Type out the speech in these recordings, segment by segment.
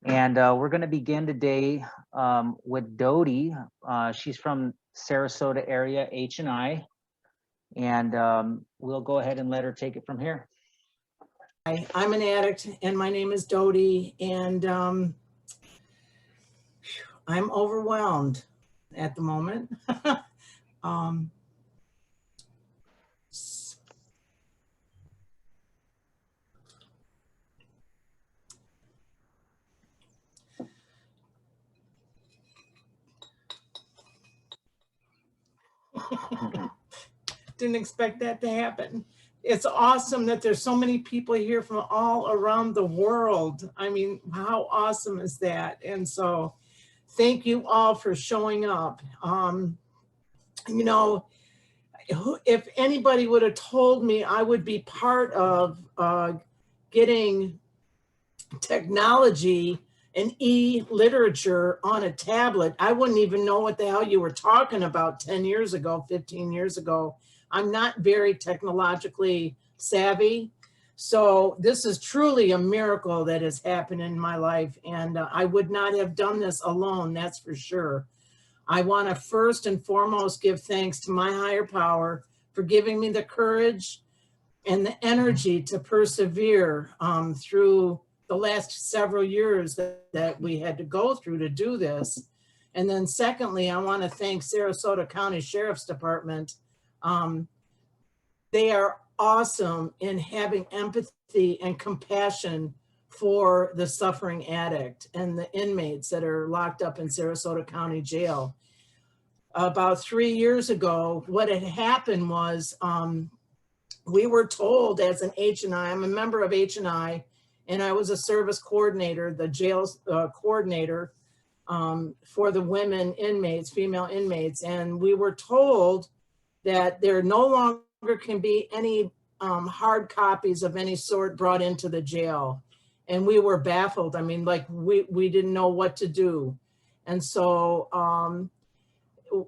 And we're going to begin today with Dodie. She's from Sarasota area, H&I, and we'll go ahead and let her take it from here. Hi, I'm an addict, and my name is Dodie, and I'm overwhelmed at the moment. Didn't expect that to happen. It's awesome that there's so many people here from all around the world. I mean, how awesome is that? And so thank you all for showing up. You know, if anybody would have told me I would be part of getting technology and e-literature on a tablet, I wouldn't even know what the hell you were talking about 10 years ago, 15 years ago. I'm not very technologically savvy. So this is truly a miracle that has happened in my life. And I would not have done this alone, that's for sure. I want to first and foremost give thanks to my higher power for giving me the courage and the energy to persevere through the last several years that we had to go through to do this. And then secondly, I want to thank Sarasota County Sheriff's Department. They are awesome in having empathy and compassion for the suffering addict and the inmates that are locked up in Sarasota County Jail. About 3 years ago, what had happened was we were told as an H&I, I'm a member of H&I, and I was a service coordinator, the jail coordinator for the women inmates, female inmates. And we were told that there no longer can be any hard copies of any sort brought into the jail. And we were baffled. I mean, like we didn't know what to do. And so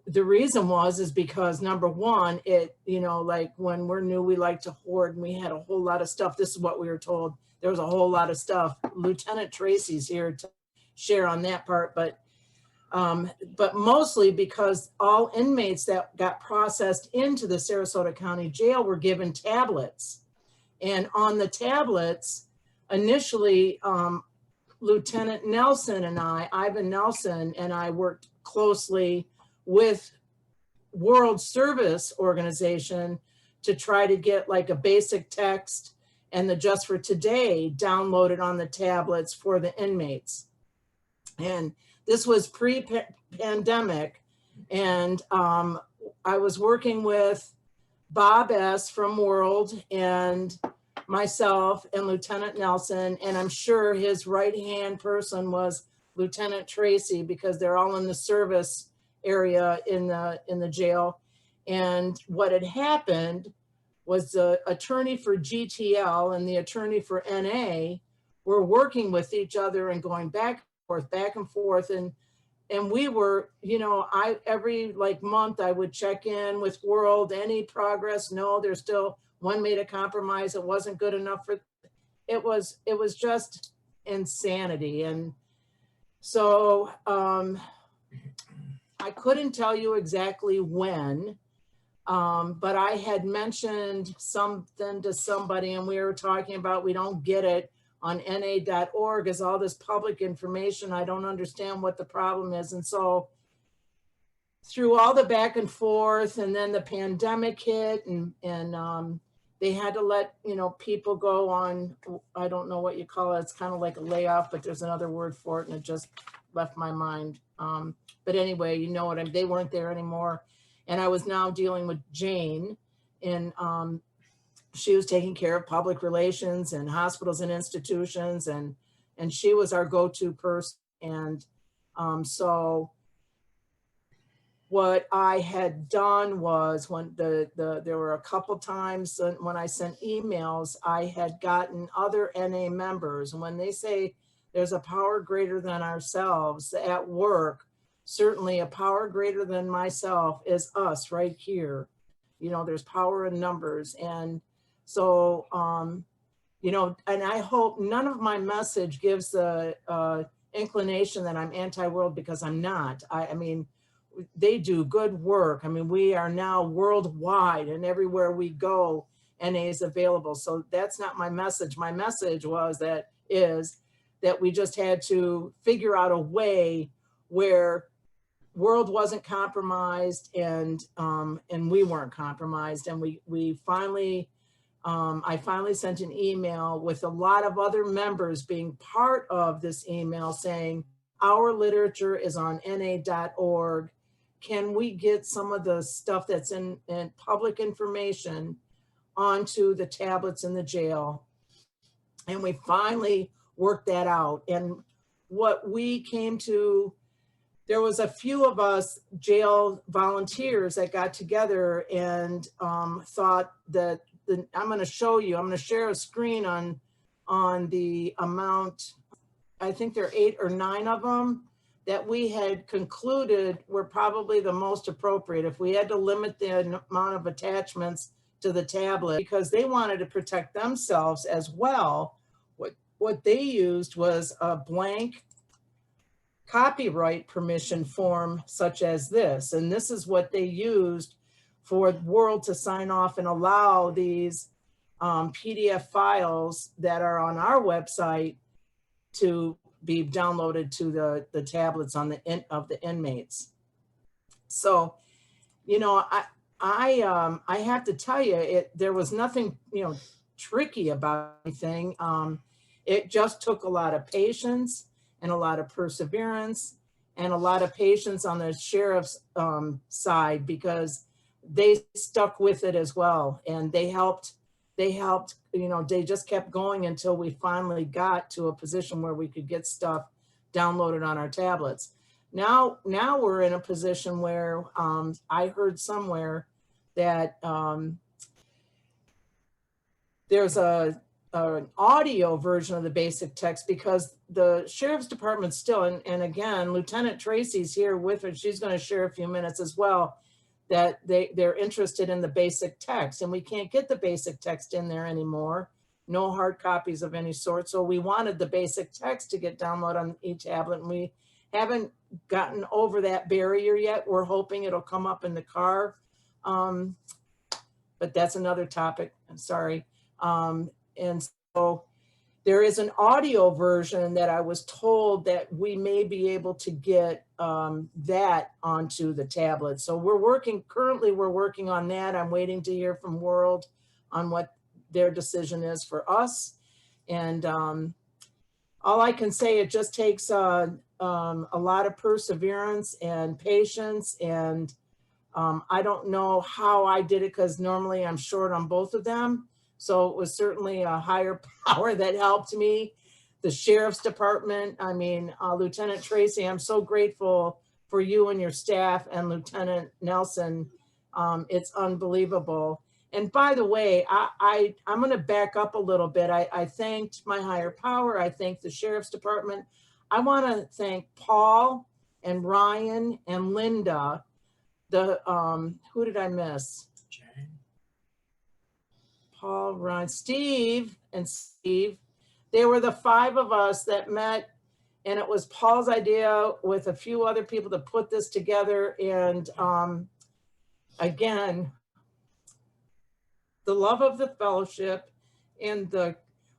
the reason is because number one, like when we're new, we like to hoard, and we had a whole lot of stuff. This is what we were told. There was a whole lot of stuff. Lieutenant Tracy's here to share on that part, but mostly because all inmates that got processed into the Sarasota County Jail were given tablets. And on the tablets, initially, Lieutenant Nelson and Ivan Nelson and I worked closely with World Service Organization to try to get like a basic text and the Just for Today downloaded on the tablets for the inmates. And this was pre-pandemic, and I was working with Bob S. from World and myself and Lieutenant Nelson, and I'm sure his right-hand person was Lieutenant Tracy, because they're all in the service area in the jail. And what had happened was the attorney for GTL and the attorney for NA were working with each other and going back and forth. And we were, every like month I would check in with World, any progress? No, there's still, one made a compromise. It wasn't good enough for, it was just insanity. And so I couldn't tell you exactly when, but I had mentioned something to somebody, and we were talking about, we don't get it on NA.org is all this public information. I don't understand what the problem is. And so through all the back and forth, and then the pandemic hit, and they had to let, people go on, I don't know what you call it. It's kind of like a layoff, but there's another word for it, and it just left my mind. But anyway, they weren't there anymore. And I was now dealing with Jane, and she was taking care of public relations and hospitals and institutions, and she was our go-to person. And so what I had done was, when there were a couple times when I sent emails, I had gotten other NA members, and when they say there's a power greater than ourselves at work, certainly a power greater than myself is us right here. There's power in numbers. And so, and I hope none of my message gives the inclination that I'm anti-world, because I'm not. I mean, they do good work. I mean, we are now worldwide, and everywhere we go, NA is available. So that's not my message. My message is that we just had to figure out a way where world wasn't compromised, and we weren't compromised. And we finally, I finally sent an email with a lot of other members being part of this email saying, our literature is on NA.org. Can we get some of the stuff that's in public information onto the tablets in the jail? And we finally worked that out. And what we came to, there was a few of us jail volunteers that got together and thought that I'm going to show you, I'm going to share a screen on the amount, I think there are 8 or 9 of them that we had concluded were probably the most appropriate. If we had to limit the amount of attachments to the tablet, because they wanted to protect themselves as well, what they used was a blank copyright permission form such as this. And this is what they used for the world to sign off and allow these PDF files that are on our website to be downloaded to the tablets on of the inmates. So, you know, I have to tell you, there was nothing, you know, tricky about anything. It just took a lot of patience and a lot of perseverance and a lot of patience on the sheriff's side, because they stuck with it as well. And they helped, you know, they just kept going until we finally got to a position where we could get stuff downloaded on our tablets. Now we're in a position where I heard somewhere that there's an audio version of the basic text, because the sheriff's department still, and again, Lieutenant Tracy's here with her, she's going to share a few minutes as well, that they're interested in the basic text, and we can't get the basic text in there anymore, no hard copies of any sort. So we wanted the basic text to get downloaded on each tablet, and we haven't gotten over that barrier yet. We're hoping it'll come up in the car, but that's another topic. I'm sorry. And so there is an audio version that I was told that we may be able to get that onto the tablet. So currently we're working on that. I'm waiting to hear from World on what their decision is for us. And all I can say, it just takes a lot of perseverance and patience. And I don't know how I did it, because normally I'm short on both of them. So it was certainly a higher power that helped me. The sheriff's department, I mean, Lieutenant Tracy, I'm so grateful for you and your staff, and Lieutenant Nelson. It's unbelievable. And by the way, I'm going to back up a little bit. I thanked my higher power. I thanked the sheriff's department. I want to thank Paul and Ryan and Linda. Who did I miss? Paul, Ryan, Steve, they were the 5 of us that met, and it was Paul's idea with a few other people to put this together. And again, the love of the fellowship and the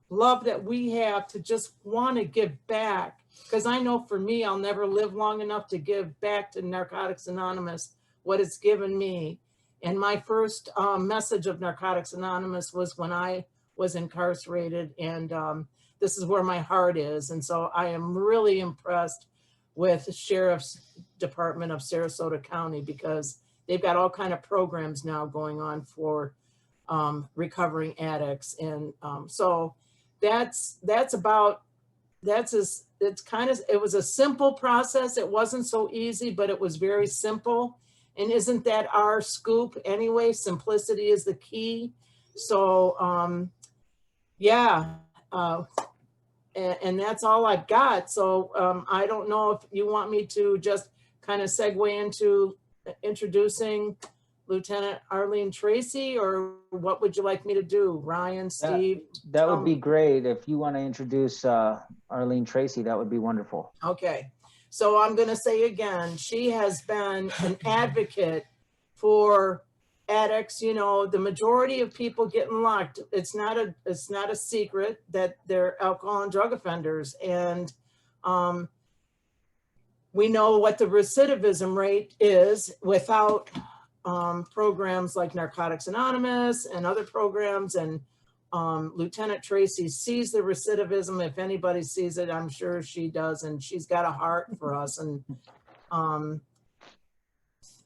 love that we have to just want to give back, because I know for me, I'll never live long enough to give back to Narcotics Anonymous what it's given me. And my first message of Narcotics Anonymous was when I was incarcerated, and this is where my heart is. And so I am really impressed with the Sheriff's Department of Sarasota County, because they've got all kind of programs now going on for recovering addicts. And so it was a simple process. It wasn't so easy, but it was very simple. And isn't that our scoop anyway? Simplicity is the key. So yeah, and that's all I've got. So I don't know if you want me to just kind of segue into introducing Lieutenant Arlene Tracy, or what would you like me to do? Ryan, Steve? That tell would be me. great. If you want to introduce Arlene Tracy, that would be wonderful. Okay, so I'm going to say again, she has been an advocate for addicts. You know, the majority of people getting locked, it's not a secret that they're alcohol and drug offenders. And we know what the recidivism rate is without programs like Narcotics Anonymous and other programs. And Lieutenant Tracy sees the recidivism. If anybody sees it, I'm sure she does. And she's got a heart for us. And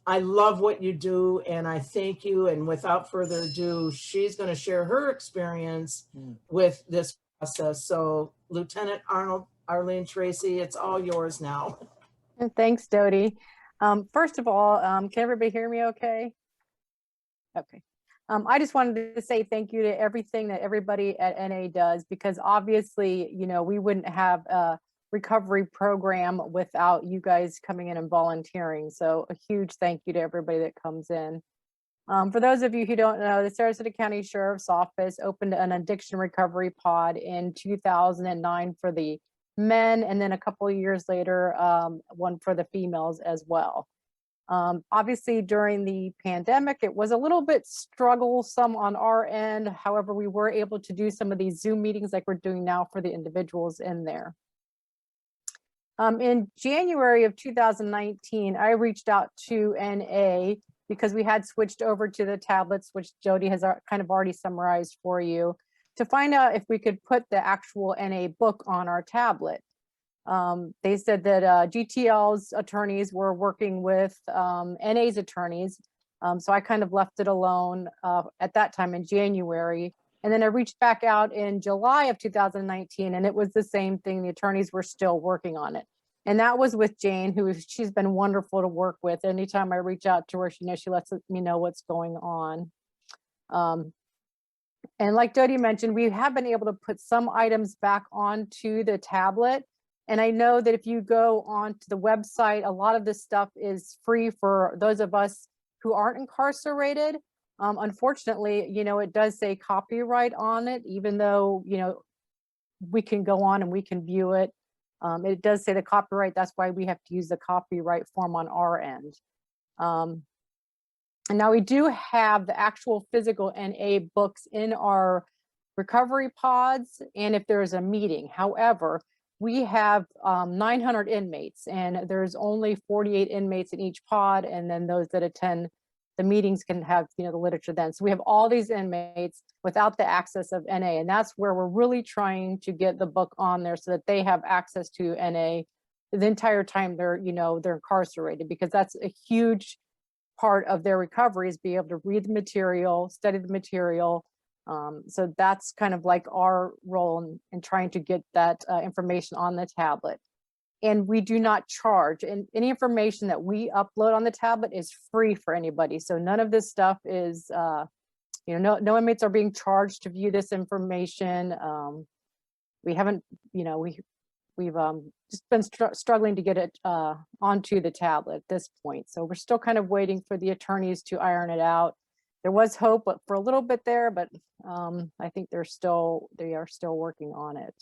I love what you do, and I thank you. And without further ado, she's going to share her experience with this process. So Lieutenant Arlene Tracy, it's all yours now. Thanks, Dodie. First of all, can everybody hear me okay? Okay. I just wanted to say thank you to everything that everybody at NA does, because obviously, you know, we wouldn't have a recovery program without you guys coming in and volunteering. So a huge thank you to everybody that comes in. For those of you who don't know, the Sarasota County Sheriff's Office opened an addiction recovery pod in 2009 for the men, and then a couple of years later, one for the females as well. Obviously, during the pandemic, it was a little bit strugglesome on our end. However, we were able to do some of these Zoom meetings like we're doing now for the individuals in there. In January of 2019, I reached out to NA because we had switched over to the tablets, which Jody has kind of already summarized for you, to find out if we could put the actual NA book on our tablet. They said that GTL's attorneys were working with NA's attorneys. So I kind of left it alone at that time in January. And then I reached back out in July of 2019, and it was the same thing. The attorneys were still working on it. And that was with Jane, she's been wonderful to work with. Anytime I reach out to her, she lets me know what's going on. And like Dodie mentioned, we have been able to put some items back onto the tablet. And I know that if you go onto the website, a lot of this stuff is free for those of us who aren't incarcerated. Unfortunately, you know, it does say copyright on it, even though, you know, we can go on and we can view it. It does say the copyright. That's why we have to use the copyright form on our end. And now we do have the actual physical NA books in our recovery pods, and if there's a meeting. However, we have 900 inmates, and there's only 48 inmates in each pod, and then those that attend the meetings can have, you know, the literature then. So we have all these inmates without the access of NA, and that's where we're really trying to get the book on there so that they have access to NA the entire time they're, you know, they're incarcerated, because that's a huge part of their recovery, is be able to read the material, study the material. So that's kind of like our role in trying to get that information on the tablet. And we do not charge, and any information that we upload on the tablet is free for anybody. So none of this stuff is, you know, no inmates are being charged to view this information. We haven't, you know, we've just been struggling to get it onto the tablet at this point. So we're still kind of waiting for the attorneys to iron it out. There was hope for a little bit there, but I think they are still working on it.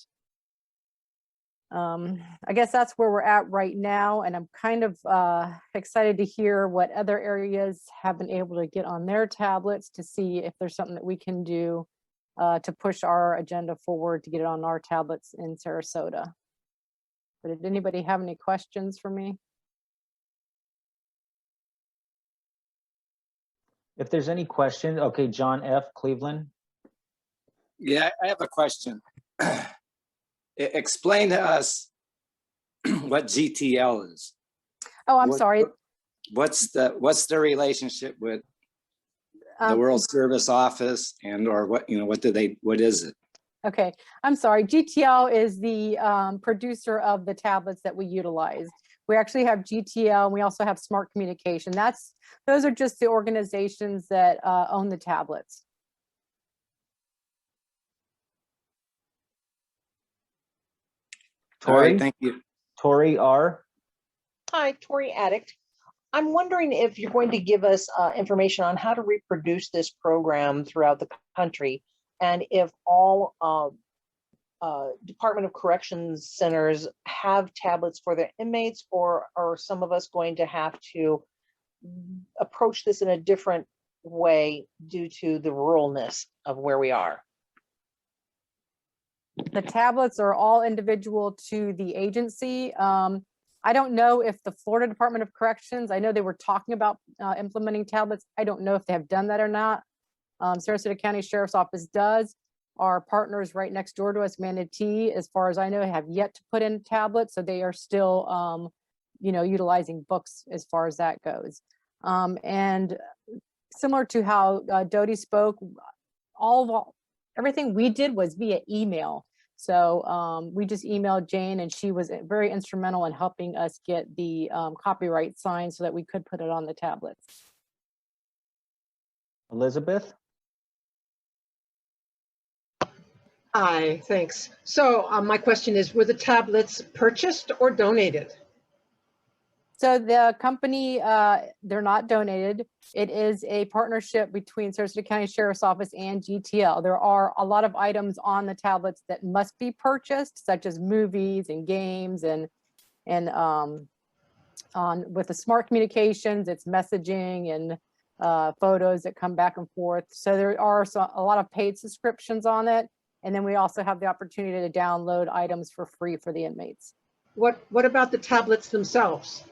I guess that's where we're at right now, and I'm kind of excited to hear what other areas have been able to get on their tablets, to see if there's something that we can do to push our agenda forward to get it on our tablets in Sarasota. But did anybody have any questions for me? If there's any questions, okay, John F. Cleveland. Yeah, I have a question. Explain to us what GTL is. Oh, I'm sorry. What's the relationship with the World Service Office, and or what, you know, what is it? Okay, I'm sorry. GTL is the producer of the tablets that we utilize. We actually have GTL, and we also have Smart Communication. Those are just the organizations that own the tablets. Tori, all right, thank you. Tori R. Hi, Tori Addict. I'm wondering if you're going to give us information on how to reproduce this program throughout the country, and if all Department of Corrections centers have tablets for their inmates, or are some of us going to have to approach this in a different way due to the ruralness of where we are? The tablets are all individual to the agency. I don't know if the Florida Department of Corrections, I know they were talking about implementing tablets. I don't know if they have done that or not. Sarasota County Sheriff's Office does. Our partners right next door to us, Manatee, as far as I know, have yet to put in tablets. So they are still, utilizing books as far as that goes. And similar to how Dodie spoke, everything we did was via email. So we just emailed Jane, and she was very instrumental in helping us get the copyright signed so that we could put it on the tablets. Elizabeth? Hi, thanks. So my question is, were the tablets purchased or donated? So the company, they're not donated. It is a partnership between Sarasota County Sheriff's Office and GTL. There are a lot of items on the tablets that must be purchased, such as movies and games, and with the smart communications, it's messaging and photos that come back and forth. So there are a lot of paid subscriptions on it. And then we also have the opportunity to download items for free for the inmates. What about the tablets themselves?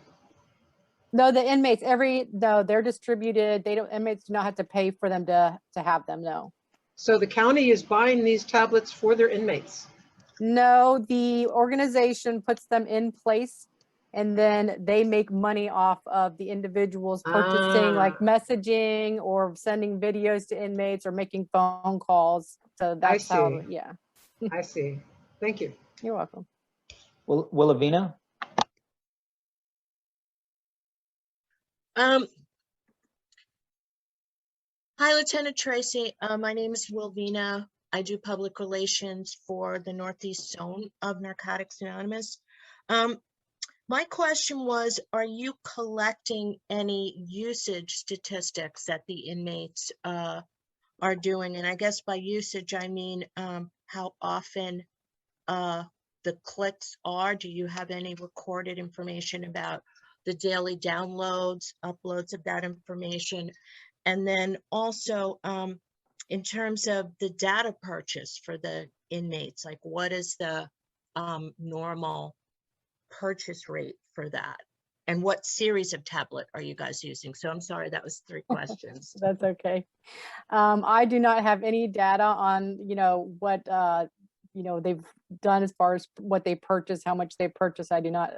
No, the inmates, they're distributed. Inmates do not have to pay for them to have them, no. So the county is buying these tablets for their inmates? No, the organization puts them in place, and then they make money off of the individuals purchasing like messaging or sending videos to inmates or making phone calls. So that's how, yeah. I see. Thank you. You're welcome. Wilhelmina? Hi, Lieutenant Tracy. My name is Wilvina. I do public relations for the Northeast Zone of Narcotics Anonymous. My question was, are you collecting any usage statistics that the inmates are doing? And I guess by usage, I mean how often the clicks are. Do you have any recorded information about the daily downloads, uploads of that information? And then also in terms of the data purchase for the inmates, like what is the normal purchase rate for that? And what series of tablet are you guys using? So I'm sorry, that was 3 questions. That's okay. I do not have any data on, what, they've done as far as what they purchase, how much they purchase. I do not,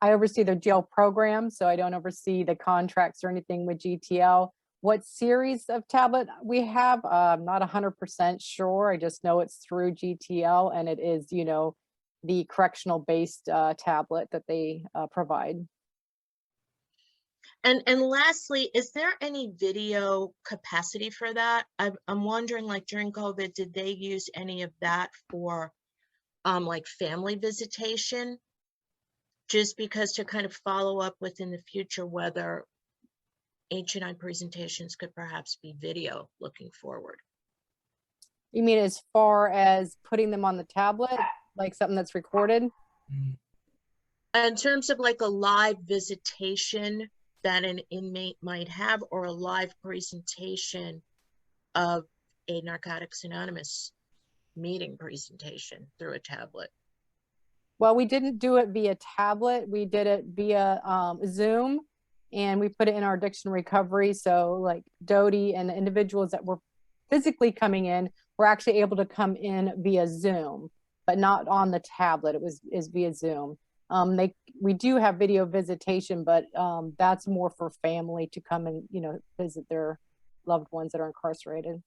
I oversee the jail program, so I don't oversee the contracts or anything with GTL. What series of tablet we have, I'm not 100% sure. I just know it's through GTL, and it is, the correctional based tablet that they provide. And lastly, is there any video capacity for that? I'm wondering, like during COVID, did they use any of that for like family visitation? Just because to kind of follow up with in the future whether H&I presentations could perhaps be video looking forward. You mean as far as putting them on the tablet, like something that's recorded? In terms of like a live visitation that an inmate might have, or a live presentation of a Narcotics Anonymous meeting presentation through a tablet. Well, we didn't do it via tablet. We did it via Zoom, and we put it in our addiction recovery. So like Dodie and the individuals that were physically coming in were actually able to come in via Zoom, but not on the tablet. Is via Zoom. We do have video visitation, but that's more for family to come and visit their loved ones that are incarcerated.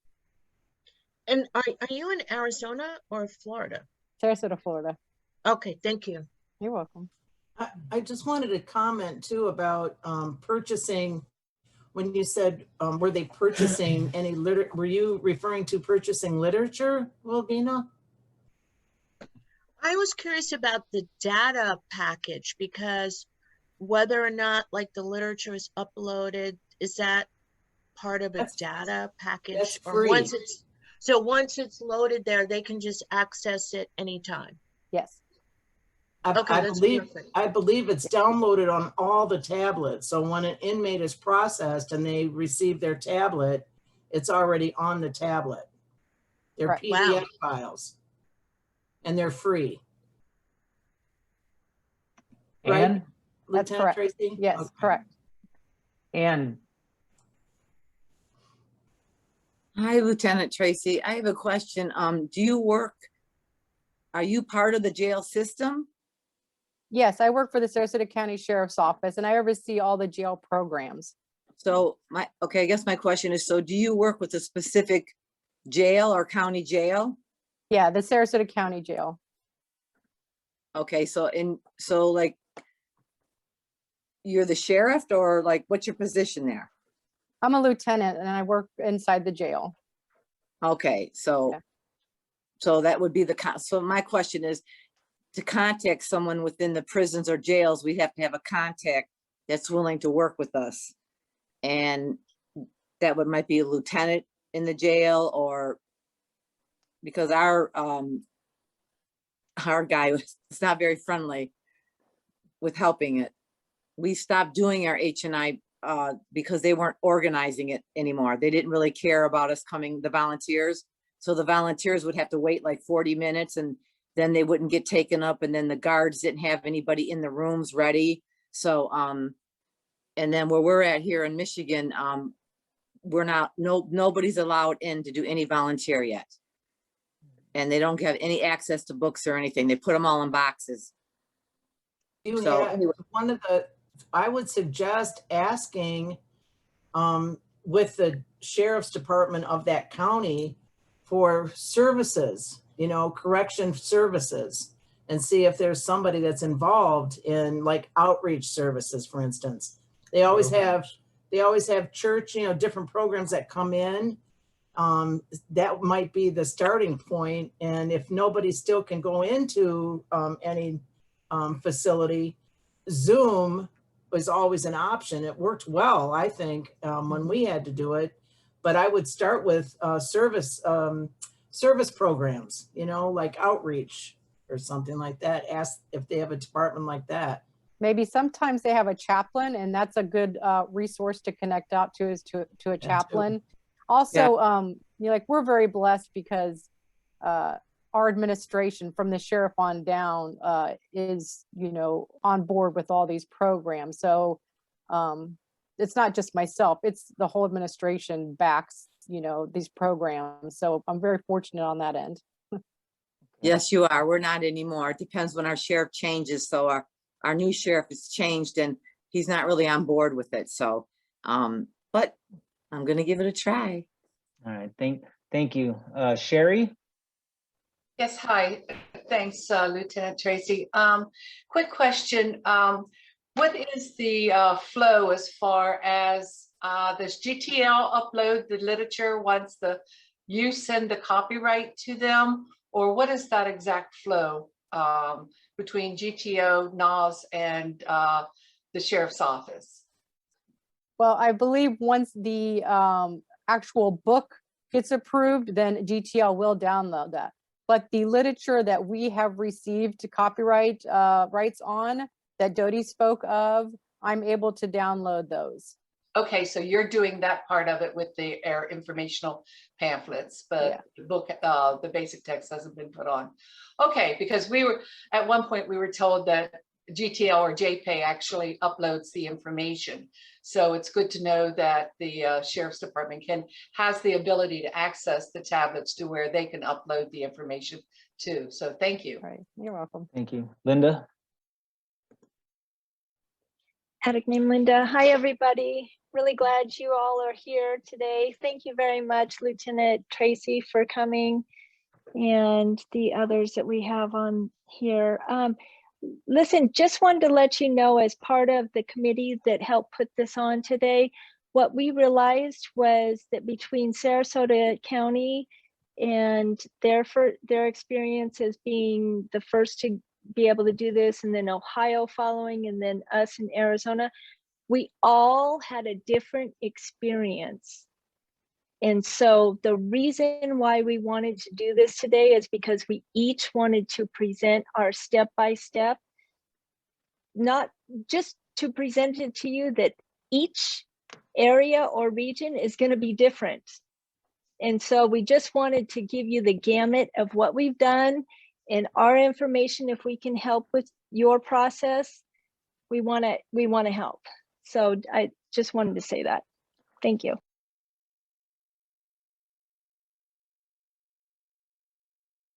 And are you in Arizona or Florida? Sarasota, Florida. Okay, thank you. You're welcome. I just wanted to comment too about purchasing. When you said, were they purchasing any were you referring to purchasing literature, Wilvina? I was curious about the data package because whether or not like the literature is uploaded, is that part of a That's- data package? that's Or once free. once it's loaded there, they can just access it anytime? Yes, Okay, that's perfect. I believe it's downloaded on all the tablets. So when an inmate is processed and they receive their tablet, it's already on the tablet. They're Right. PDF Wow. files. And they're free. And, Right, That's Lieutenant correct. Tracy? yes, Okay. correct. and Hi, Lieutenant Tracy. I have a question. Are you part of the jail system? Yes, I work for the Sarasota County Sheriff's Office and I oversee all the jail programs. So I guess my question is, so do you work with a specific jail or county jail? Yeah, the Sarasota County Jail. Okay, so like, you're the sheriff, or like, what's your position there? I'm a lieutenant and I work inside the jail. Okay, so, Yeah. so that would be so my question is, to contact someone within the prisons or jails, we have to have a contact that's willing to work with us. And that might be a lieutenant in the jail, or because our guy was not very friendly with helping it. We stopped doing our H&I because they weren't organizing it anymore. They didn't really care about us coming, the volunteers. So the volunteers would have to wait like 40 minutes and then they wouldn't get taken up, and then the guards didn't have anybody in the rooms ready. So, and then where we're at here in Michigan, nobody's allowed in to do any volunteer yet. And they don't have any access to books or anything. They put them all in boxes. I would suggest asking with the sheriff's department of that county for services, correction services, and see if there's somebody that's involved in like outreach services, for instance. They always have church, different programs that come in. That might be the starting point. And if nobody still can go into any facility, Zoom was always an option. It worked well, I think, when we had to do it. But I would start with service programs, like outreach or something like that. Ask if they have a department like that. Maybe sometimes they have a chaplain, and that's a good resource to connect out to, is to a chaplain. Also, we're very blessed because our administration from the sheriff on down is, on board with all these programs. So it's not just myself, it's the whole administration backs, these programs. So I'm very fortunate on that end. Yes, you are. We're not anymore. It depends when our sheriff changes. So our new sheriff has changed and he's not really on board with it. So, but I'm going to give it a try. all right, thank you. Sherry? Yes, hi. Thanks, Lieutenant Tracy. Quick question. What is the flow as far as does GTL upload the literature once you send the copyright to them? Or what is that exact flow between GTO, NAS, and the sheriff's office? Well, I believe once the actual book gets approved, then GTL will download that. But the literature that we have received copyright rights on, that Dodie spoke of, I'm able to download those. Okay, so you're doing that part of it with the informational pamphlets, but Yeah. the book, the basic text hasn't been put on. Okay, because at one point we were told that GTL or JPay actually uploads the information. So it's good to know that the Sheriff's Department has the ability to access the tablets to where they can upload the information too. So thank you. All right, you're welcome. Thank you. Linda? Attic name Linda. Hi, everybody. Really glad you all are here today. Thank you very much, Lieutenant Tracy, for coming, and the others that we have on here. Listen, just wanted to let you know, as part of the committee that helped put this on today, what we realized was that between Sarasota County and their experience as being the first to be able to do this, and then Ohio following, and then us in Arizona. We all had a different experience. And so the reason why we wanted to do this today is because we each wanted to present our step-by-step, not just to present it to you, that each area or region is going to be different. And so we just wanted to give you the gamut of what we've done and our information. If we can help with your process, we want to help. So I just wanted to say that. Thank you.